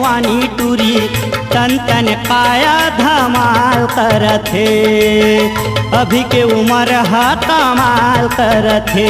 जवानी टूरी तन तन काया धमाल करथे। अभी के उम्र हा कमाल करथे।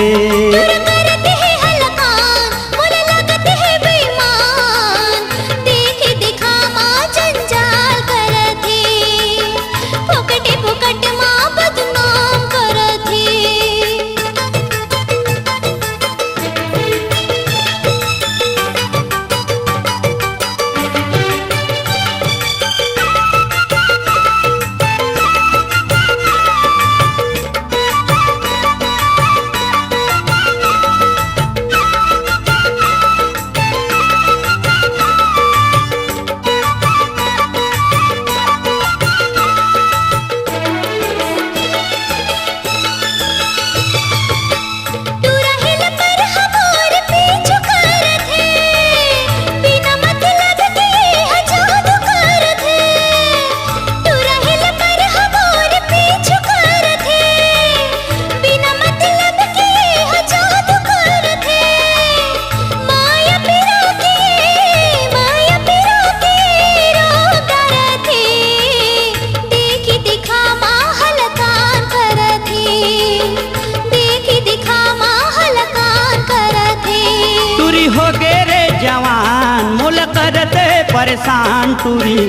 हो गे रे जवान मोल करते परेशान टूरी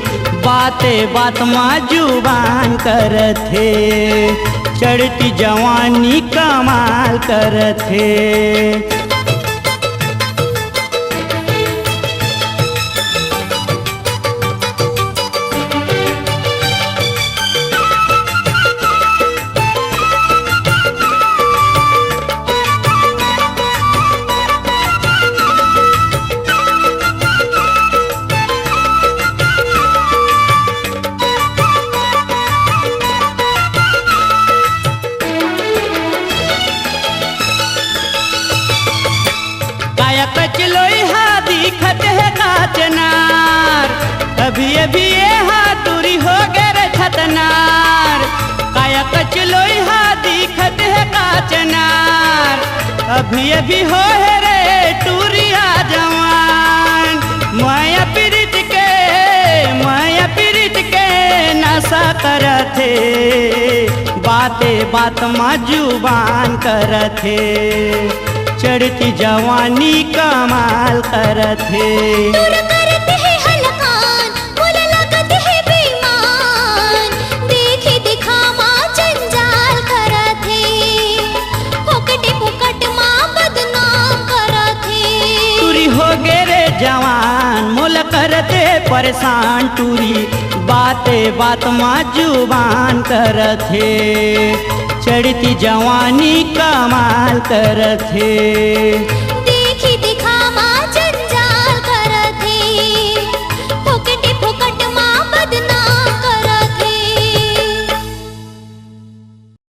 बाते बात में जुबान करथे। चढ़ती जवानी कमाल करथे। कचलोई हा दिखत है काचनार। अभी अभी ये हाथुरी हो गए छतनार। काया कचलोई हा दिखत है काचनार। अभी अभी हो है रे टूरिया जवान। माया पीरित के नशा करथे। बाते बात में जुबान करथे। चढ़ती जवानी कमाल करथे। जवान मोल करते परेशान टूरी बाते बात में जुबान करथे। चढ़ती जवानी कमाल करथे।